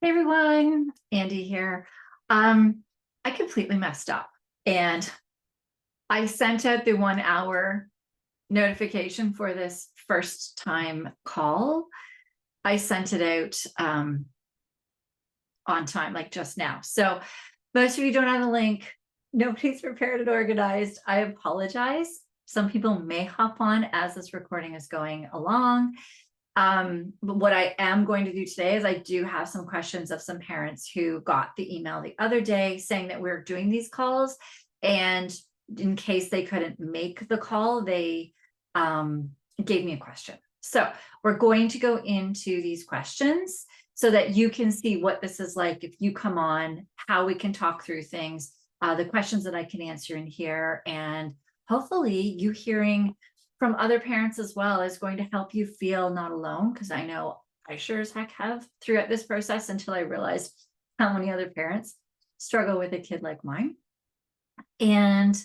Hey everyone, Andi here. I completely messed up and I sent out the 1 hour notification for this first time call. I sent it out on time, like just now. So most of you don't have a link. Nobody's prepared and organized. I apologize. Some people may hop on as this recording is going along. But what I am going to do today is I do have some questions of some parents who got the email the other day saying that we're doing these calls. And in case they couldn't make the call, they gave me a question. So we're going to go into these questions so that you can see what this is like if you come on, how we can talk through things, the questions that I can answer in here, and hopefully you hearing from other parents as well is going to help you feel not alone, because I know I sure as heck have throughout this process until I realized how many other parents struggle with a kid like mine. And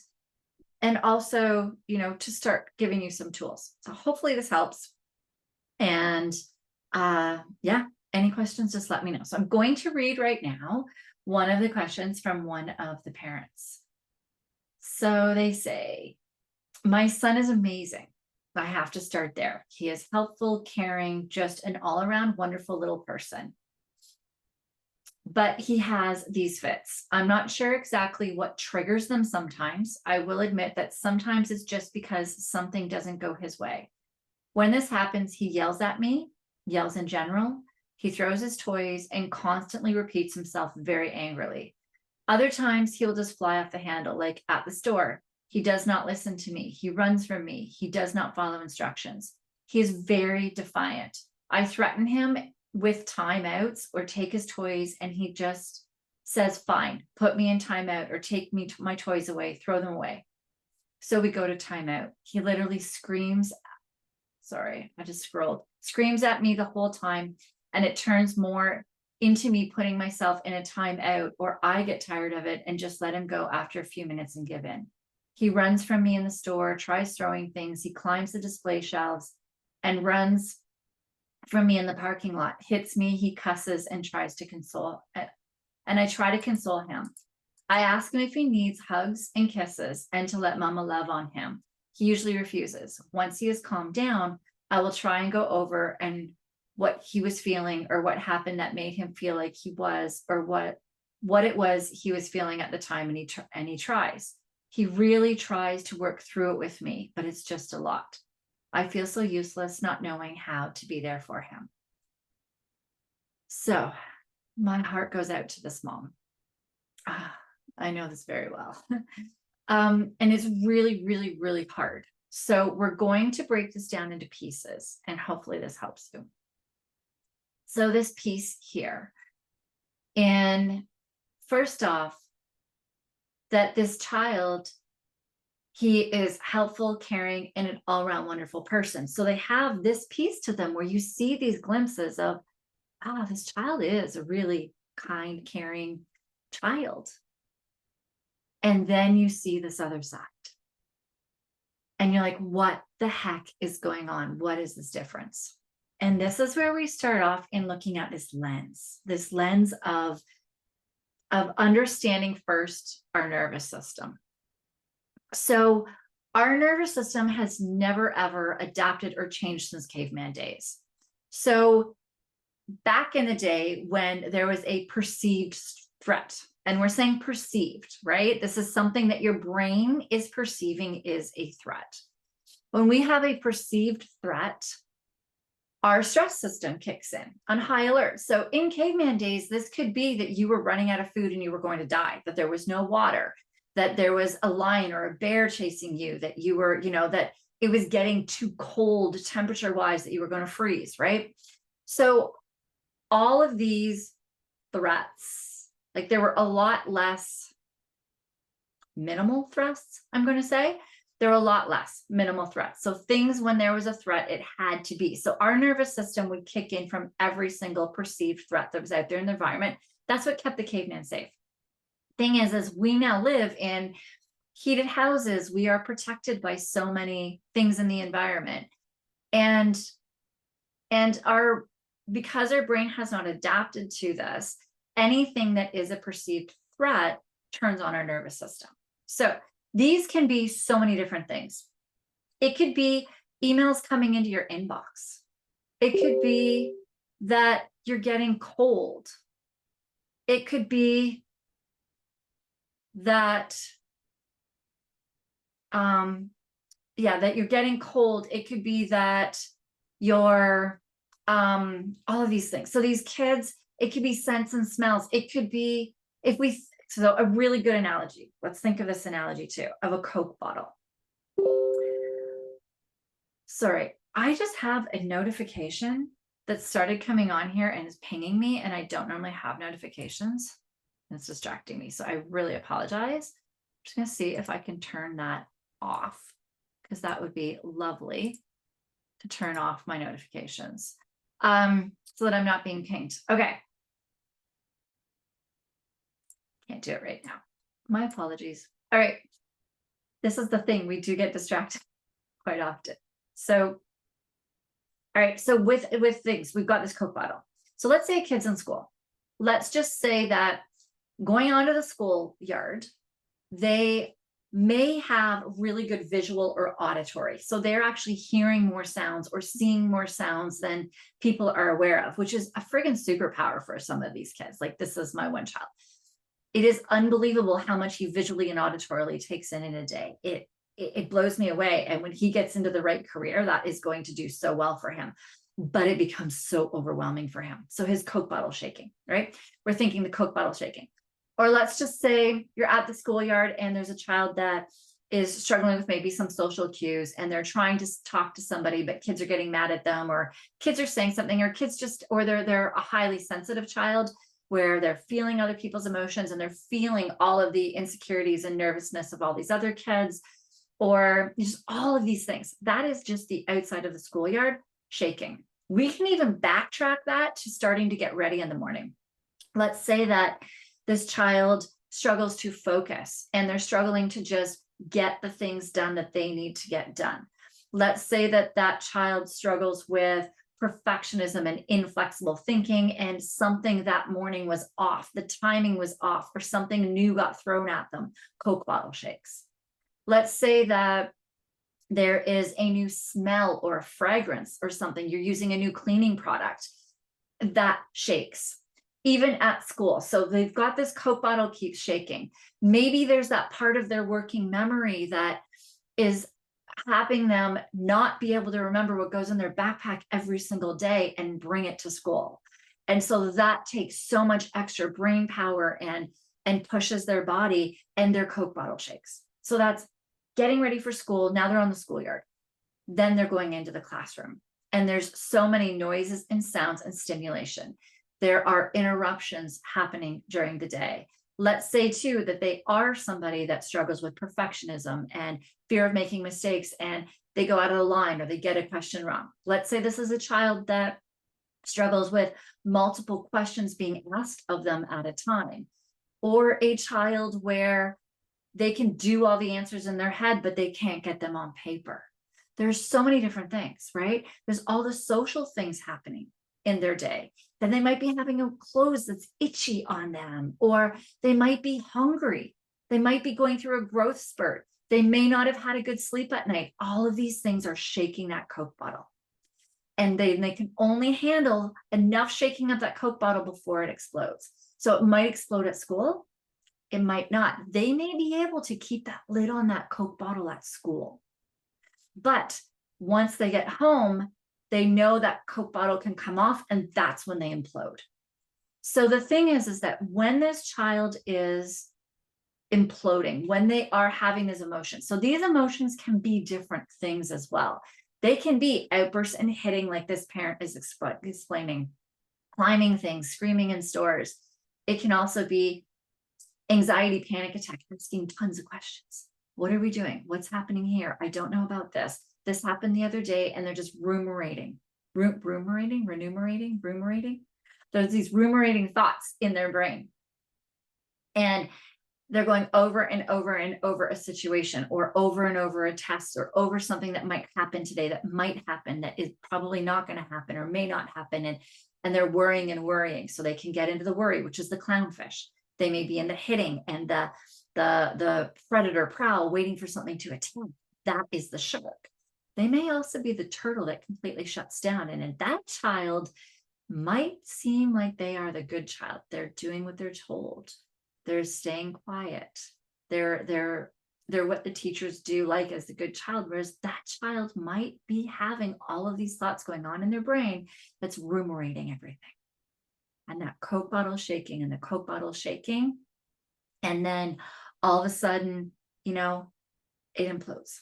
also, to start giving you some tools. So hopefully this helps. And yeah, any questions, just let me know. So I'm going to read right now one of the questions from one of the parents. So they say, my son is amazing. I have to start there. He is helpful, caring, just an all-around wonderful little person. But he has these fits. I'm not sure exactly what triggers them sometimes. I will admit that sometimes it's just because something doesn't go his way. When this happens, he yells at me, yells in general. He throws his toys and constantly repeats himself very angrily. Other times he'll just fly off the handle, like at the store. He does not listen to me. He runs from me. He does not follow instructions. He is very defiant. I threaten him with timeouts or take his toys, and he just says, fine, put me in timeout or take my toys away, throw them away. So we go to timeout. He literally screams. Sorry, I just screams at me the whole time, and it turns more into me putting myself in a timeout, or I get tired of it and just let him go after a few minutes and give in. He runs from me in the store, tries throwing things. He climbs the display shelves and runs from me in the parking lot, hits me. He cusses and tries to console. And I try to console him. I ask him if he needs hugs and kisses and to let mama love on him. He usually refuses. Once he has calmed down, I will try and go over and what he was feeling or what happened that made him feel like he was, or what it was he was feeling at the time. And he tries. He really tries to work through it with me, but it's just a lot. I feel so useless not knowing how to be there for him. So my heart goes out to this mom. I know this very well. And it's really, really, really hard. So we're going to break this down into pieces, and hopefully this helps you. So this piece here, and first off, that this child, he is helpful, caring, and an all-around wonderful person. So they have this piece to them where you see these glimpses of, this child is a really kind, caring child. And then you see this other side. And you're like, what the heck is going on? What is this difference? And this is where we start off in looking at this lens of understanding first our nervous system. So our nervous system has never, ever adapted or changed since caveman days. So back in the day when there was a perceived threat, and we're saying perceived, right? This is something that your brain is perceiving is a threat. When we have a perceived threat, our stress system kicks in on high alert. So in caveman days, this could be that you were running out of food and you were going to die, that there was no water, that there was a lion or a bear chasing you, that you were, that it was getting too cold temperature-wise, that you were going to freeze, right? So all of these threats, like there were a lot less minimal threats, I'm going to say. There were a lot less minimal threats. So things, when there was a threat, it had to be. So our nervous system would kick in from every single perceived threat that was out there in the environment. That's what kept the caveman safe. Thing is, as we now live in heated houses, we are protected by so many things in the environment. And our because our brain has not adapted to this, anything that is a perceived threat turns on our nervous system. So these can be so many different things. It could be emails coming into your inbox. It could be that you're getting cold. It could be that, that you're getting cold. It could be that you're, all of these things. So these kids, it could be scents and smells. It could be, so a really good analogy, let's think of this analogy too, of a Coke bottle. Sorry, I just have a notification that started coming on here and is pinging me, and I don't normally have notifications. It's distracting me, so I really apologize. I'm just gonna see if I can turn that off, because that would be lovely to turn off my notifications, so that I'm not being pinged. Okay. Can't do it right now. My apologies. All right. This is the thing. We do get distracted quite often. So, all right. So with things, we've got this Coke bottle. So let's say a kid's in school. Let's just say that going onto the schoolyard, they may have really good visual or auditory. So they're actually hearing more sounds or seeing more sounds than people are aware of, which is a friggin' superpower for some of these kids. Like, this is my one child. It is unbelievable how much he visually and auditorily takes in a day. It blows me away. And when he gets into the right career, that is going to do so well for him. But it becomes so overwhelming for him. So his Coke bottle shaking, right? We're thinking the Coke bottle shaking. Or let's just say you're at the schoolyard and there's a child that is struggling with maybe some social cues, and they're trying to talk to somebody, but kids are getting mad at them, or kids are saying something, or they're a highly sensitive child, where they're feeling other people's emotions and they're feeling all of the insecurities and nervousness of all these other kids, or just all of these things. That is just the outside of the schoolyard shaking. We can even backtrack that to starting to get ready in the morning. Let's say that this child struggles to focus and they're struggling to just get the things done that they need to get done. Let's say that that child struggles with perfectionism and inflexible thinking, and something that morning was off, the timing was off, or something new got thrown at them. Coke bottle shakes. Let's say that there is a new smell or a fragrance or something, you're using a new cleaning product, that shakes. Even at school, so they've got this Coke bottle keeps shaking. Maybe there's that part of their working memory that is having them not be able to remember what goes in their backpack every single day and bring it to school. And so that takes so much extra brain power and pushes their body, and their Coke bottle shakes. So that's getting ready for school. Now they're on the schoolyard. Then they're going into the classroom, and there's so many noises and sounds and stimulation. There are interruptions happening during the day. Let's say too that they are somebody that struggles with perfectionism and fear of making mistakes, and they go out of the line or they get a question wrong. Let's say this is a child that struggles with multiple questions being asked of them at a time, or a child where they can do all the answers in their head, but they can't get them on paper. There's so many different things, right? There's all the social things happening in their day. Then they might be having a clothes that's itchy on them, or they might be hungry. They might be going through a growth spurt. They may not have had a good sleep at night. All of these things are shaking that Coke bottle. And they can only handle enough shaking of that Coke bottle before it explodes. So it might explode at school. It might not. They may be able to keep that lid on that Coke bottle at school. But once they get home, they know that Coke bottle can come off, and that's when they implode. So the thing is that when this child is imploding, when they are having these emotions, so these emotions can be different things as well. They can be outbursts and hitting, like this parent is explaining, climbing things, screaming in stores. It can also be anxiety, panic attack, asking tons of questions. What are we doing? What's happening here? I don't know about this. This happened the other day, and they're just ruminating. There's these ruminating thoughts in their brain. And they're going over and over and over a situation, or over and over a test, or over something that might happen today, that might happen, that is probably not going to happen or may not happen. and they're worrying and worrying. So they can get into the worry, which is the clownfish. They may be in the hitting and the predator prowl, waiting for something to attack. That is the shark. They may also be the turtle that completely shuts down. And in that child might seem like they are the good child. They're doing what they're told. They're staying quiet. They're what the teachers do like as the good child, whereas that child might be having all of these thoughts going on in their brain that's ruminating everything. And that Coke bottle shaking and the Coke bottle shaking. And then all of a sudden, it implodes.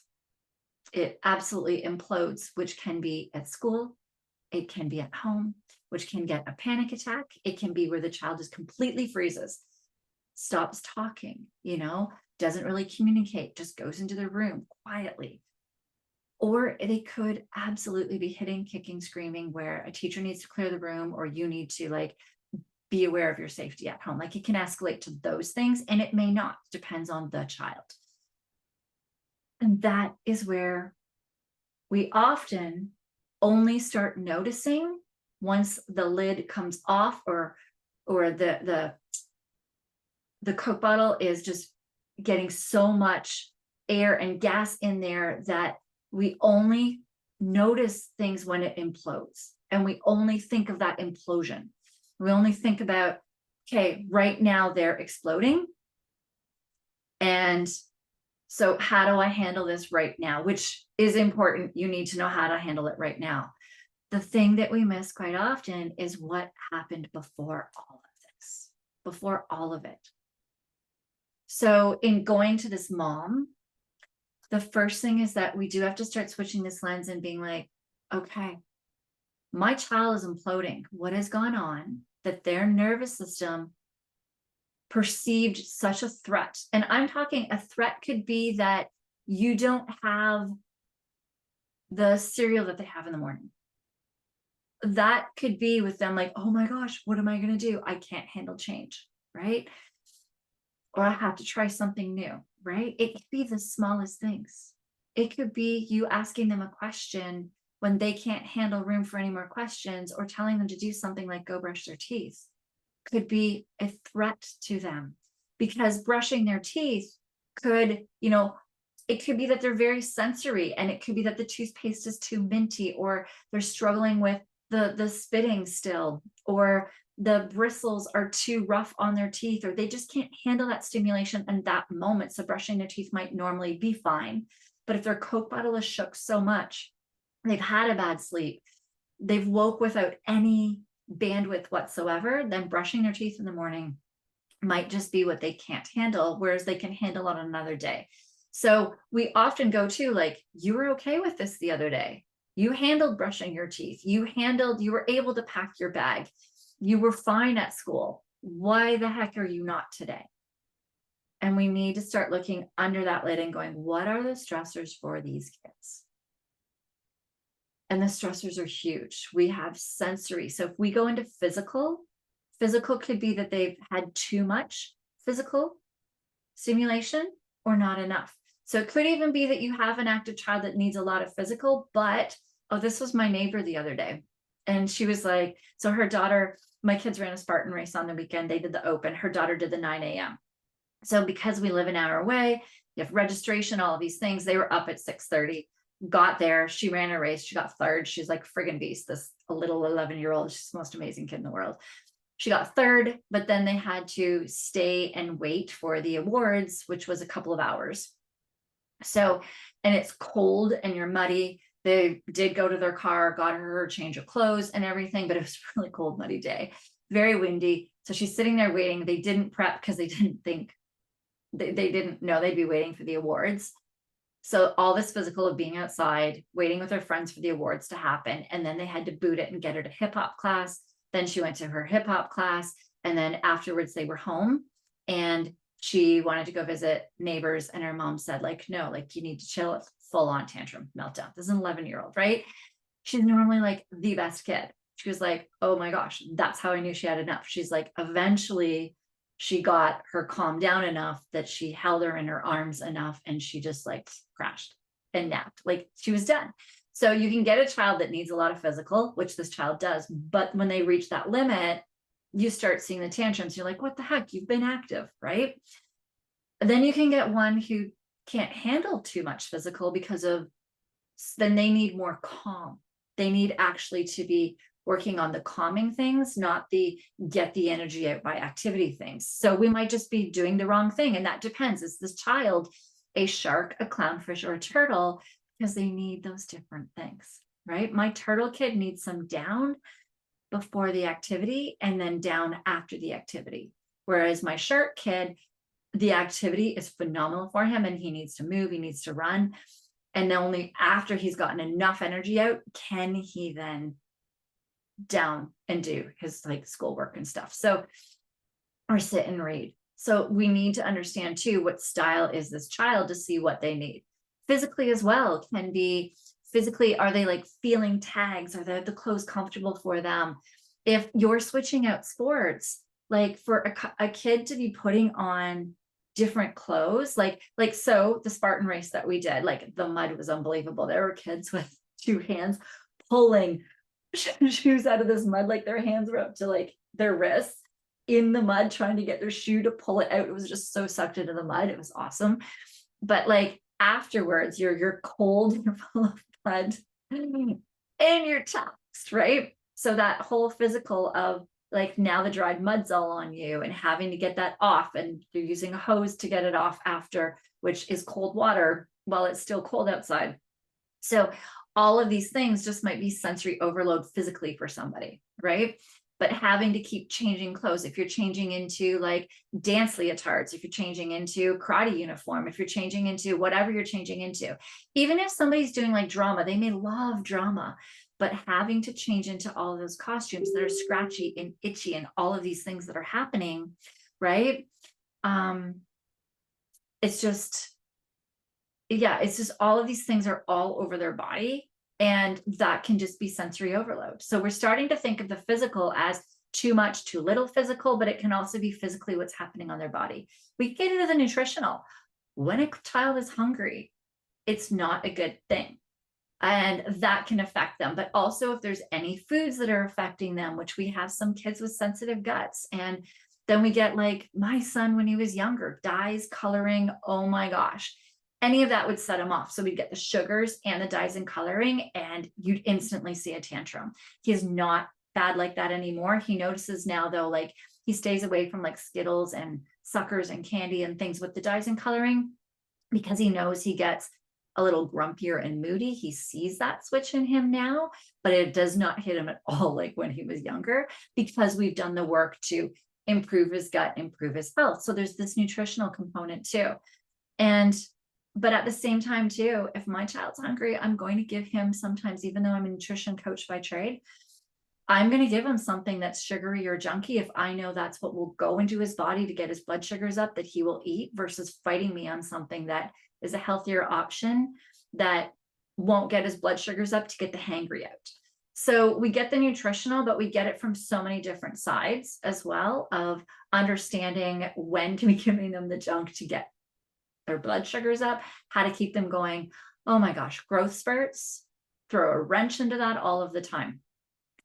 It absolutely implodes, which can be at school. It can be at home, which can get a panic attack. It can be where the child just completely freezes, stops talking, doesn't really communicate, just goes into their room quietly. Or they could absolutely be hitting, kicking, screaming, where a teacher needs to clear the room, or you need to be aware of your safety at home. It can escalate to those things, and it may not, depends on the child. And that is where we often only start noticing once the lid comes off, or the Coke bottle is just getting so much air and gas in there that we only notice things when it implodes. And we only think of that implosion. We only think about, okay, right now they're exploding. And so how do I handle this right now? Which is important. You need to know how to handle it right now. The thing that we miss quite often is what happened before all of this, before all of it. So in going to this mom, the first thing is that we do have to start switching this lens and being like, okay, my child is imploding. What has gone on that their nervous system perceived such a threat? And I'm talking, a threat could be that you don't have the cereal that they have in the morning. That could be with them like, oh my gosh, what am I going to do? I can't handle change, right? Or I have to try something new, right? It could be the smallest things. It could be you asking them a question when they can't handle room for any more questions, or telling them to do something like go brush their teeth. Could be a threat to them, because brushing their teeth could, it could be that they're very sensory, and it could be that the toothpaste is too minty, or they're struggling with the spitting still, or the bristles are too rough on their teeth, or they just can't handle that stimulation in that moment. So brushing their teeth might normally be fine. But if their Coke bottle is shook so much, they've had a bad sleep, they've woke without any bandwidth whatsoever, then brushing their teeth in the morning might just be what they can't handle, whereas they can handle on another day. So we often go to you were okay with this the other day. You handled brushing your teeth. You were able to pack your bag. You were fine at school. Why the heck are you not today? And we need to start looking under that lid and going, what are the stressors for these kids? And the stressors are huge. We have sensory. So if we go into physical could be that they've had too much physical stimulation or not enough. So it could even be that you have an active child that needs a lot of physical, but, this was my neighbor the other day. And she was like, so her daughter, my kids ran a Spartan race on the weekend. They did the open. Her daughter did the 9 a.m. So because we live an hour away, you have registration, all of these things. They were up at 6:30, got there. She ran a race. She got third. She's like friggin' beast, this a little 11-year-old. She's the most amazing kid in the world. She got third, but then they had to stay and wait for the awards, which was a couple of hours. So, and it's cold and you're muddy. They did go to their car, got her change of clothes and everything, but it was a really cold, muddy day, very windy. So she's sitting there waiting. They didn't prep because they didn't think, they didn't know they'd be waiting for the awards. So all this physical of being outside, waiting with her friends for the awards to happen. And then they had to boot it and get her to hip hop class. Then she went to her hip hop class. And then afterwards they were home, and she wanted to go visit neighbors. And her mom said no, you need to chill, full on tantrum meltdown. This is an 11-year-old, right? She's normally the best kid. She was like, oh my gosh, that's how I knew she had enough. She's like, eventually she got her calmed down enough that she held her in her arms enough, and she just crashed and napped. She was done. So you can get a child that needs a lot of physical, which this child does. But when they reach that limit, you start seeing the tantrums. You're like, what the heck? You've been active, right? Then you can get one who can't handle too much physical because of, then they need more calm. They need actually to be working on the calming things, not the get the energy out by activity things. So we might just be doing the wrong thing. And that depends. Is this child a shark, a clownfish, or a turtle? Because they need those different things, right? My turtle kid needs some down before the activity and then down after the activity. Whereas my shark kid, the activity is phenomenal for him and he needs to move, he needs to run. And only after he's gotten enough energy out can he then down and do his like schoolwork and stuff. So, or sit and read. So we need to understand too, what style is this child to see what they need. Physically as well can be physically, are they like feeling tags? Are the clothes comfortable for them? If you're switching out sports, like for a kid to be putting on different clothes, so the Spartan race that we did, like the mud was unbelievable. There were kids with two hands pulling shoes out of this mud, like their hands were up to like their wrists in the mud trying to get their shoe to pull it out. It was just so sucked into the mud. It was awesome. But like afterwards, you're cold, you're full of blood, and you're taxed, right? So that whole physical of like now the dried mud's all on you and having to get that off, and you're using a hose to get it off after, which is cold water while it's still cold outside. So all of these things just might be sensory overload physically for somebody, right? But having to keep changing clothes, if you're changing into like dance leotards, if you're changing into karate uniform, if you're changing into whatever you're changing into, even if somebody's doing like drama, they may love drama, but having to change into all of those costumes that are scratchy and itchy and all of these things that are happening, right? It's just, yeah, it's just all of these things are all over their body, and that can just be sensory overload. So we're starting to think of the physical as too much, too little physical, but it can also be physically what's happening on their body. We get into the nutritional. When a child is hungry, it's not a good thing. And that can affect them. But also if there's any foods that are affecting them, which we have some kids with sensitive guts. And then we get like my son, when he was younger, dyes, coloring, oh my gosh. Any of that would set him off. So we'd get the sugars and the dyes and coloring, and you'd instantly see a tantrum. He is not bad like that anymore. He notices now though, like he stays away from like Skittles and suckers and candy and things with the dyes and coloring, because he knows he gets a little grumpier and moody. He sees that switch in him now, but it does not hit him at all like when he was younger, because we've done the work to improve his gut, improve his health. So there's this nutritional component too. But at the same time too, if my child's hungry, I'm going to give him sometimes, even though I'm a nutrition coach by trade, I'm going to give him something that's sugary or junky if I know that's what will go into his body to get his blood sugars up, that he will eat, versus fighting me on something that is a healthier option that won't get his blood sugars up to get the hangry out. So we get the nutritional, but we get it from so many different sides as well, of understanding when to be giving them the junk to get their blood sugars up, how to keep them going. Oh my gosh, growth spurts, throw a wrench into that all of the time.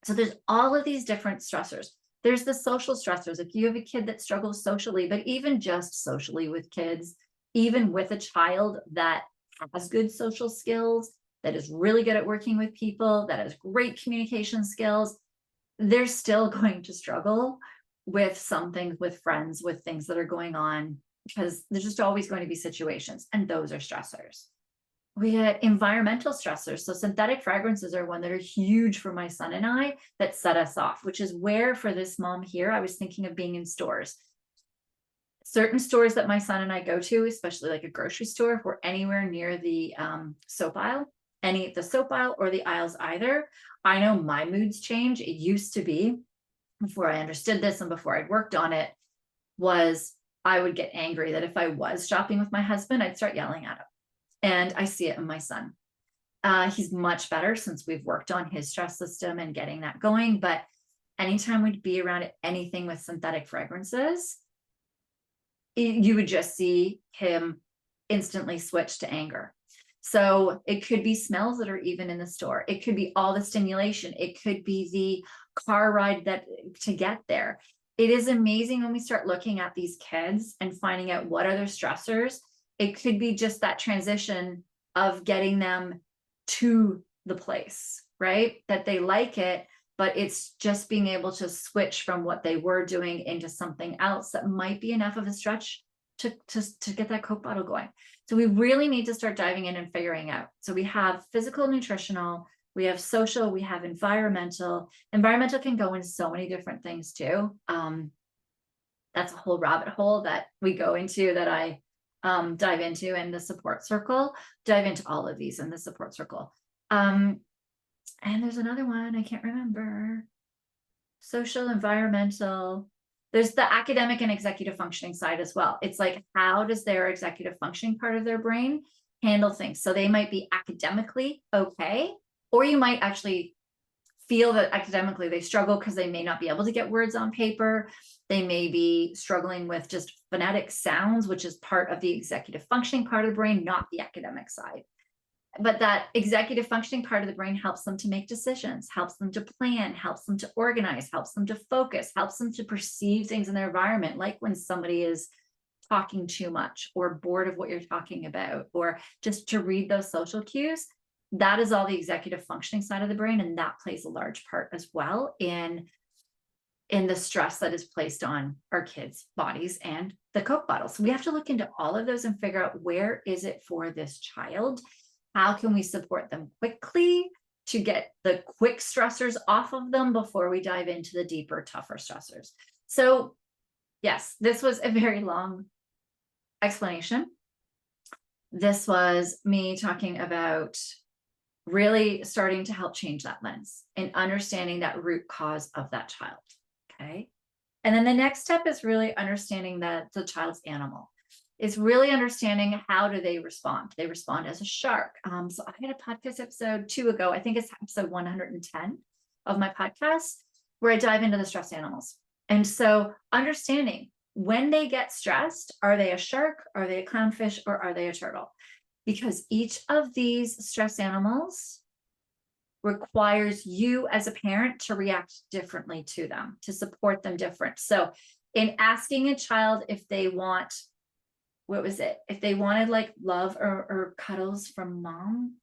So there's all of these different stressors. There's the social stressors. If you have a kid that struggles socially, but even just socially with kids, even with a child that has good social skills, that is really good at working with people, that has great communication skills, they're still going to struggle with some things, with friends, with things that are going on, because there's just always going to be situations, and those are stressors. We had environmental stressors. So synthetic fragrances are one that are huge for my son and I, that set us off, which is where for this mom here, I was thinking of being in stores. Certain stores that my son and I go to, especially like a grocery store, if we're anywhere near the soap aisle, the soap aisle or the aisles either, I know my moods change. It used to be, before I understood this and before I'd worked on it, was I would get angry that if I was shopping with my husband, I'd start yelling at him. And I see it in my son. He's much better since we've worked on his stress system and getting that going. But anytime we'd be around anything with synthetic fragrances, you would just see him instantly switch to anger. So it could be smells that are even in the store. It could be all the stimulation. It could be the car ride that to get there. It is amazing when we start looking at these kids and finding out what are their stressors. It could be just that transition of getting them to the place, right? That they like it, but it's just being able to switch from what they were doing into something else that might be enough of a stretch to get that Coke bottle going. So we really need to start diving in and figuring out. So we have physical, nutritional, we have social, we have environmental. Environmental can go in so many different things too. That's a whole rabbit hole that we go into, that I dive into in the support circle, dive into all of these in the support circle. And there's another one, I can't remember. Social, environmental. There's the academic and executive functioning side as well. It's like, how does their executive functioning part of their brain handle things? So they might be academically okay, or you might actually feel that academically they struggle because they may not be able to get words on paper. They may be struggling with just phonetic sounds, which is part of the executive functioning part of the brain, not the academic side. But that executive functioning part of the brain helps them to make decisions, helps them to plan, helps them to organize, helps them to focus, helps them to perceive things in their environment, like when somebody is talking too much or bored of what you're talking about, or just to read those social cues. That is all the executive functioning side of the brain, and that plays a large part as well in the stress that is placed on our kids' bodies and the Coke bottle. So we have to look into all of those and figure out, where is it for this child? How can we support them quickly to get the quick stressors off of them before we dive into the deeper, tougher stressors? So yes, this was a very long explanation. This was me talking about really starting to help change that lens and understanding that root cause of that child. Okay. And then the next step is really understanding that the child's animal. Is really understanding, how do they respond? They respond as a shark. So I had a podcast episode 2 ago, I think it's episode 110 of my podcast, where I dive into the stress animals. And so understanding, when they get stressed, are they a shark? Are they a clownfish? Or are they a turtle? Because each of these stress animals requires you as a parent to react differently to them, to support them different. So in asking a child if they want, what was it? If they wanted like love or cuddles from mom,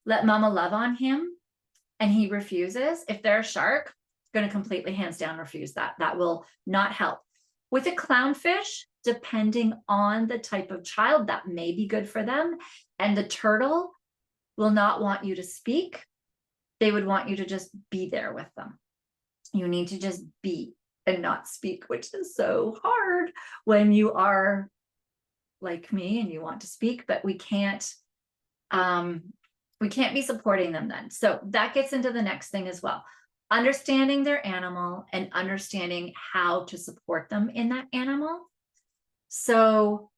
let mama love on him, and he refuses. If they're a shark, going to completely hands down refuse that. That will not help. With a clownfish, depending on the type of child, that may be good for them. And the turtle will not want you to speak. They would want you to just be there with them. You need to just be and not speak, which is so hard when you are like me and you want to speak, but we can't be supporting them then. So that gets into the next thing as well. Understanding their animal and understanding how to support them in that animal. So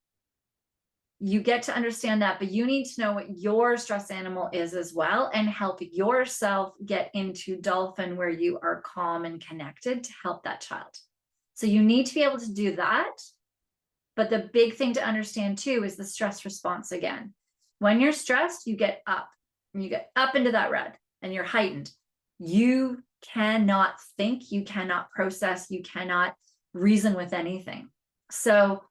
you get to understand that, but you need to know what your stress animal is as well, and help yourself get into dolphin, where you are calm and connected, to help that child. So you need to be able to do that. But the big thing to understand too is the stress response again. When you're stressed, you get up, and you get up into that red, and you're heightened. You cannot think, you cannot process, you cannot reason with anything. So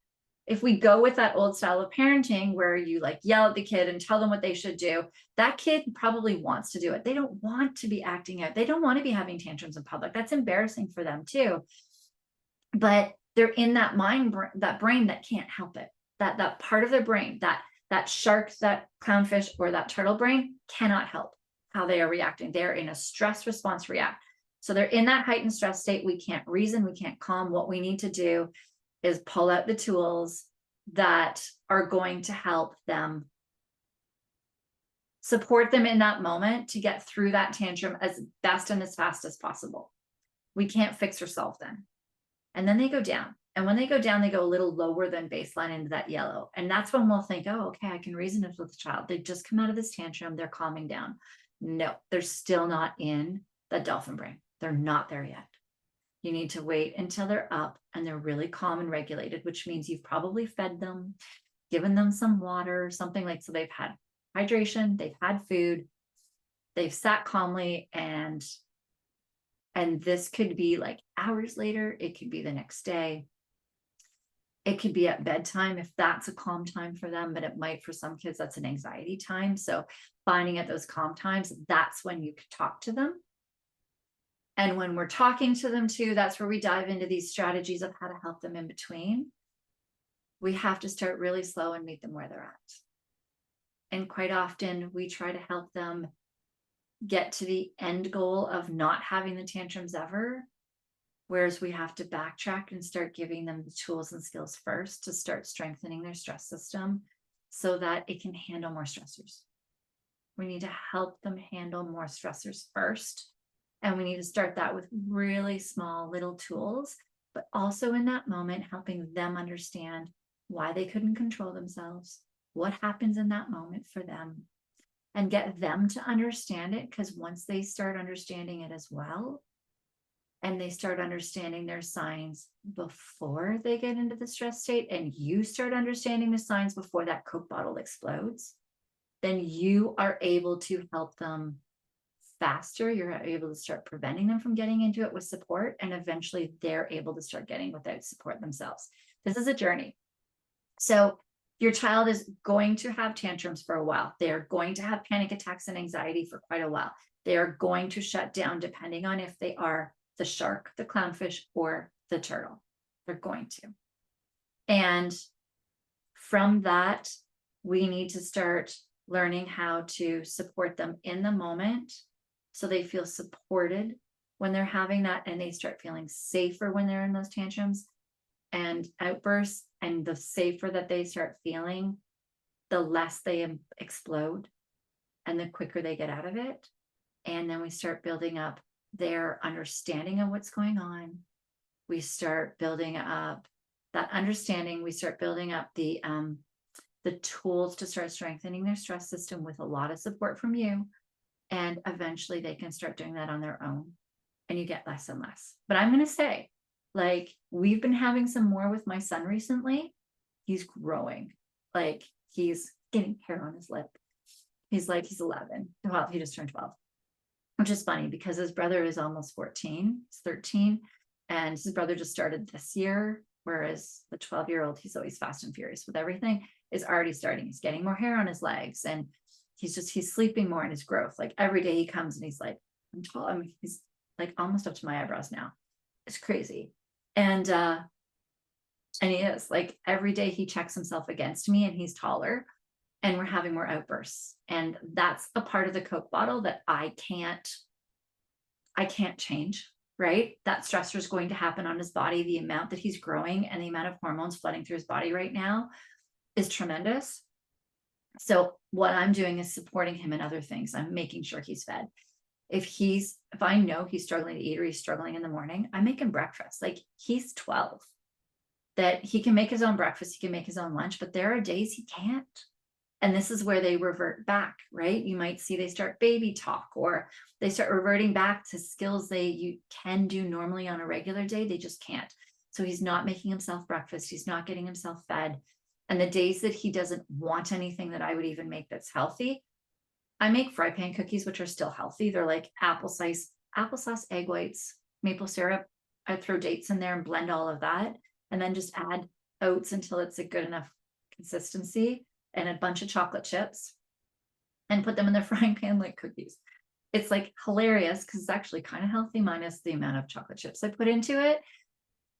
if we go with that old style of parenting, where you like yell at the kid and tell them what they should do, that kid probably wants to do it. They don't want to be acting out. They don't want to be having tantrums in public. That's embarrassing for them too. But they're in that that brain that can't help it. That part of their brain, that shark, that clownfish, or that turtle brain cannot help how they are reacting. They're in a stress response react. So they're in that heightened stress state. We can't reason, we can't calm. What we need to do is pull out the tools that are going to help them, support them in that moment to get through that tantrum as best and as fast as possible. We can't fix or solve them. And then they go down. And when they go down, they go a little lower than baseline into that yellow. And that's when we'll think, oh, okay, I can reason this with the child. They've just come out of this tantrum. They're calming down. No, they're still not in the dolphin brain. They're not there yet. You need to wait until they're up and they're really calm and regulated, which means you've probably fed them, given them some water, something like, so they've had hydration, they've had food, they've sat calmly, and this could be like hours later, it could be the next day, it could be at bedtime if that's a calm time for them, but it might, for some kids, that's an anxiety time. So finding at those calm times, that's when you could talk to them. And when we're talking to them too, that's where we dive into these strategies of how to help them in between. We have to start really slow and meet them where they're at. And quite often we try to help them get to the end goal of not having the tantrums ever, whereas we have to backtrack and start giving them the tools and skills first to start strengthening their stress system so that it can handle more stressors. We need to help them handle more stressors first. And we need to start that with really small little tools, but also in that moment, helping them understand why they couldn't control themselves, what happens in that moment for them, and get them to understand it. Because once they start understanding it as well, and they start understanding their signs before they get into the stress state, and you start understanding the signs before that Coke bottle explodes, then you are able to help them faster. You're able to start preventing them from getting into it with support, and eventually they're able to start getting without support themselves. This is a journey. So your child is going to have tantrums for a while. They're going to have panic attacks and anxiety for quite a while. They're going to shut down depending on if they are the shark, the clownfish, or the turtle. They're going to. And from that, we need to start learning how to support them in the moment so they feel supported when they're having that, and they start feeling safer when they're in those tantrums and outbursts. And the safer that they start feeling, the less they explode and the quicker they get out of it. And then we start building up their understanding of what's going on. We start building up that understanding. We start building up the tools to start strengthening their stress system with a lot of support from you. And eventually they can start doing that on their own, and you get less and less. But I'm going to say, like, we've been having some more with my son recently. He's growing. Like, he's getting hair on his lip. He's 11. Well, he just turned 12, which is funny because his brother is almost 14. He's 13. And his brother just started this year. Whereas the 12-year-old, he's always fast and furious with everything, is already starting. He's getting more hair on his legs, and he's sleeping more in his growth. Like, every day he comes and he's like, I'm tall. I mean, he's like almost up to my eyebrows now. It's crazy. And he is, like, every day he checks himself against me and he's taller, and we're having more outbursts. And that's a part of the Coke bottle that I can't change, right? That stressor is going to happen on his body. The amount that he's growing and the amount of hormones flooding through his body right now is tremendous. So what I'm doing is supporting him in other things. I'm making sure he's fed. If I know he's struggling to eat or he's struggling in the morning, I make him breakfast. Like, he's 12, that he can make his own breakfast, he can make his own lunch, but there are days he can't. And this is where they revert back, right? You might see they start baby talk, or they start reverting back to skills you can do normally on a regular day. They just can't. So he's not making himself breakfast. He's not getting himself fed. And the days that he doesn't want anything that I would even make that's healthy, I make fry pan cookies, which are still healthy. They're like applesauce, egg whites, maple syrup. I throw dates in there and blend all of that, and then just add oats until it's a good enough consistency, and a bunch of chocolate chips, and put them in the frying pan like cookies. It's like hilarious because it's actually kind of healthy minus the amount of chocolate chips I put into it.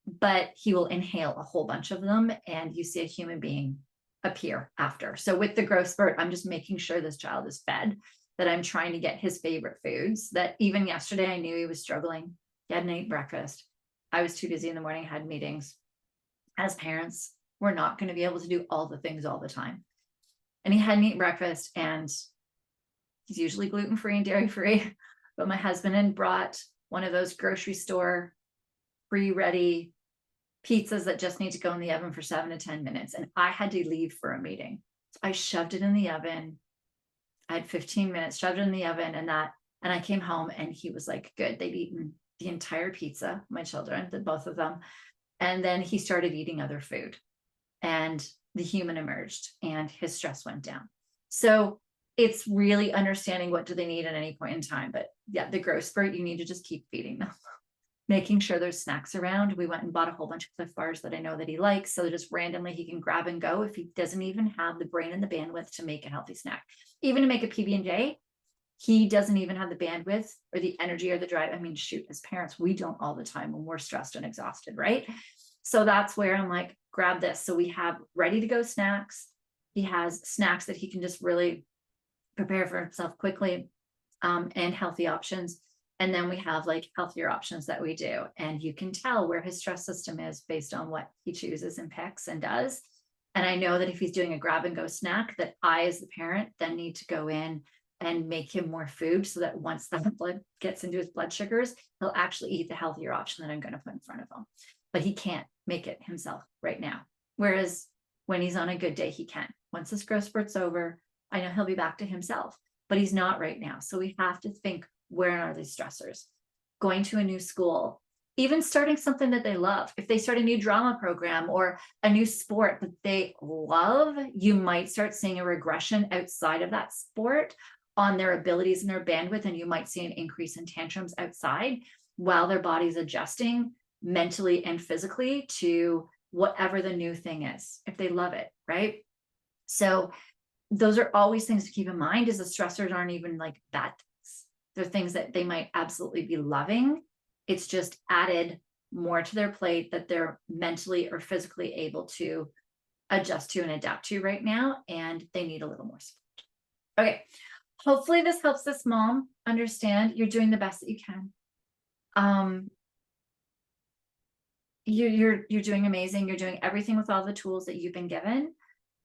But he will inhale a whole bunch of them, and you see a human being appear after. So with the growth spurt, I'm just making sure this child is fed, that I'm trying to get his favorite foods. That even yesterday, I knew he was struggling. He hadn't eaten breakfast. I was too busy in the morning, had meetings. As parents, we're not going to be able to do all the things all the time. And he hadn't eaten breakfast, and he's usually gluten-free and dairy-free. But my husband had brought one of those grocery store pre-ready pizzas that just need to go in the oven for 7 to 10 minutes. And I had to leave for a meeting. So I shoved it in the oven. I had 15 minutes, shoved it in the oven, and I came home, and he was like, good. They'd eaten the entire pizza, my children, both of them. And then he started eating other food, and the human emerged, and his stress went down. So it's really understanding what do they need at any point in time. But yeah, the growth spurt, you need to just keep feeding them. Making sure there's snacks around. We went and bought a whole bunch of Cliff Bars that I know that he likes. So just randomly he can grab and go if he doesn't even have the brain and the bandwidth to make a healthy snack. Even to make a PB&J, he doesn't even have the bandwidth or the energy or the drive. I mean, shoot, as parents, we don't all the time when we're stressed and exhausted, right? So that's where I'm like, grab this. So we have ready to go snacks. He has snacks that he can just really prepare for himself quickly, and healthy options. And then we have like healthier options that we do. And you can tell where his stress system is based on what he chooses and picks and does. And I know that if he's doing a grab and go snack, that I, as the parent, then need to go in and make him more food so that once the blood gets into his blood sugars, he'll actually eat the healthier option that I'm going to put in front of him. But he can't make it himself right now. Whereas when he's on a good day, he can. Once this growth spurt's over, I know he'll be back to himself, but he's not right now. So we have to think, where are these stressors? Going to a new school, even starting something that they love. If they start a new drama program or a new sport that they love, you might start seeing a regression outside of that sport on their abilities and their bandwidth. And you might see an increase in tantrums outside while their body's adjusting mentally and physically to whatever the new thing is, if they love it, right? So those are always things to keep in mind, is the stressors aren't even like bad things. They're things that they might absolutely be loving. It's just added more to their plate that they're mentally or physically able to adjust to and adapt to right now. And they need a little more support. Okay. Hopefully this helps this mom understand you're doing the best that you can. You're doing amazing. You're doing everything with all the tools that you've been given.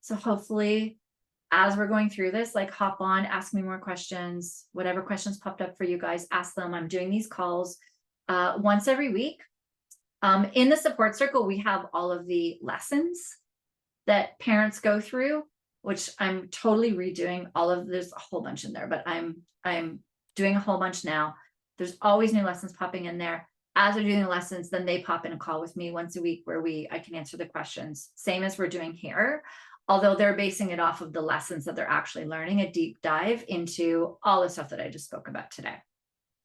So hopefully, as we're going through this, like hop on, ask me more questions, whatever questions popped up for you guys, ask them. I'm doing these calls once every week. In the support circle, we have all of the lessons that parents go through, which I'm totally redoing all of, there's a whole bunch in there, but I'm doing a whole bunch now. There's always new lessons popping in there. As they're doing the lessons, then they pop in a call with me once a week where I can answer the questions, same as we're doing here. Although they're basing it off of the lessons that they're actually learning, a deep dive into all the stuff that I just spoke about today.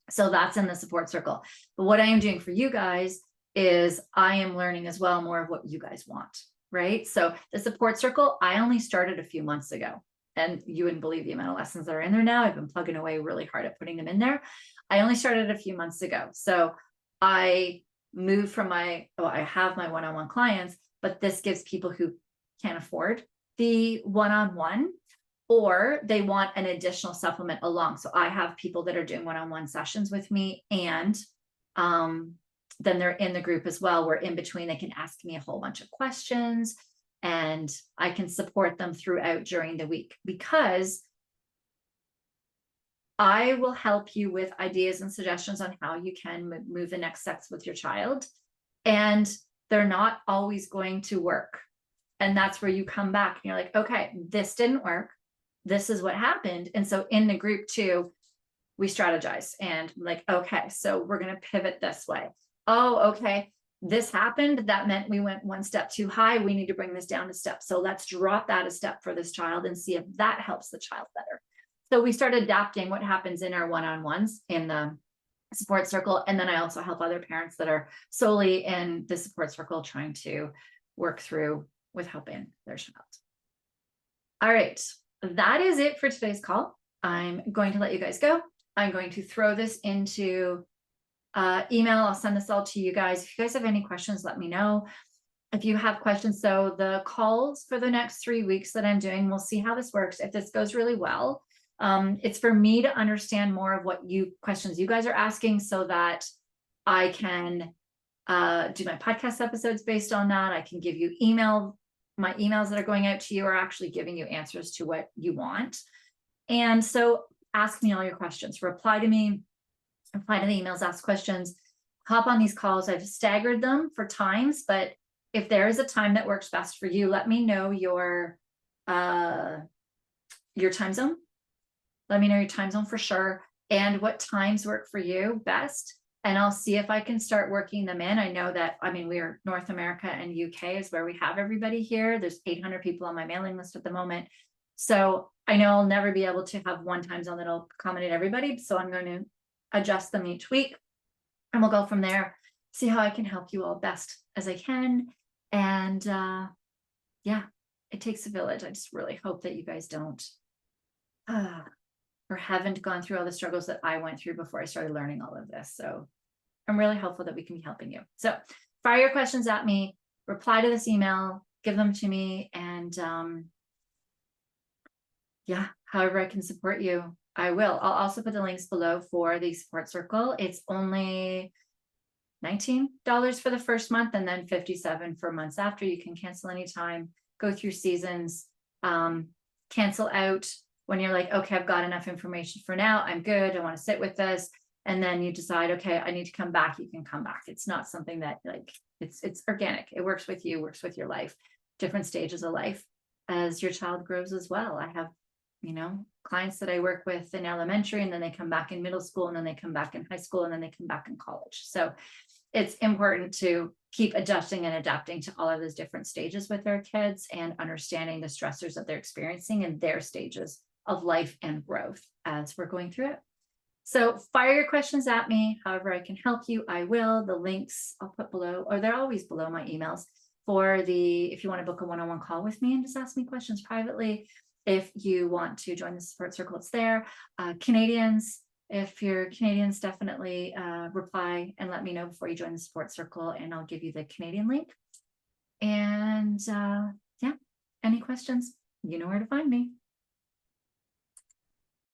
So that's in the support circle. But what I am doing for you guys is I am learning as well more of what you guys want, right? So the support circle, I only started a few months ago, and you wouldn't believe the amount of lessons that are in there now. I've been plugging away really hard at putting them in there. I only started a few months ago. So I moved from I have my one-on-one clients, but this gives people who can't afford the one-on-one, or they want an additional supplement along. So I have people that are doing one-on-one sessions with me, and then they're in the group as well, where in between they can ask me a whole bunch of questions and I can support them throughout during the week, because I will help you with ideas and suggestions on how you can move the next steps with your child. And they're not always going to work. And that's where you come back and you're like, okay, this didn't work. This is what happened. And so in the group too, we strategize and like, okay, so we're going to pivot this way. Oh, okay, this happened. That meant we went one step too high. We need to bring this down a step. So let's drop that a step for this child and see if that helps the child better. So we start adapting what happens in our one-on-ones in the support circle. And then I also help other parents that are solely in the support circle trying to work through with helping their child. All right, that is it for today's call. I'm going to let you guys go. I'm going to throw this into email. I'll send this all to you guys. If you guys have any questions, let me know. If you have questions, so the calls for the next 3 weeks that I'm doing, we'll see how this works. If this goes really well, it's for me to understand more of what questions you guys are asking, so that I can do my podcast episodes based on that. I can give you my emails that are going out to you are actually giving you answers to what you want. And so ask me all your questions, reply to me, reply to the emails, ask questions, hop on these calls. I've staggered them for times, but if there is a time that works best for you, let me know your time zone. Let me know your time zone for sure, and what times work for you best. And I'll see if I can start working them in. I know that, we are North America and UK is where we have everybody here. There's 800 people on my mailing list at the moment. So I know I'll never be able to have one time zone that'll accommodate everybody. So I'm going to adjust them each week, and we'll go from there, see how I can help you all best as I can. And yeah, it takes a village. I just really hope that you guys don't or haven't gone through all the struggles that I went through before I started learning all of this. So I'm really hopeful that we can be helping you. So fire your questions at me, reply to this email, give them to me, and yeah, however I can support you, I will. I'll also put the links below for the support circle. It's only $19 for the first month, and then $57 for months after. You can cancel anytime, go through seasons, cancel out when you're like, okay, I've got enough information for now. I'm good. I want to sit with this. And then you decide, okay, I need to come back. You can come back. It's not something that like, it's organic. It works with you, works with your life, different stages of life as your child grows as well. I have, clients that I work with in elementary, and then they come back in middle school, and then they come back in high school, and then they come back in college. So it's important to keep adjusting and adapting to all of those different stages with their kids, and understanding the stressors that they're experiencing in their stages of life and growth as we're going through it. So fire your questions at me. However I can help you, I will. The links I'll put below, or they're always below my emails, if you want to book a one-on-one call with me and just ask me questions privately. If you want to join the support circle, it's there. Canadians, if you're Canadians, definitely reply and let me know before you join the support circle, and I'll give you the Canadian link. And yeah, any questions, you know where to find me.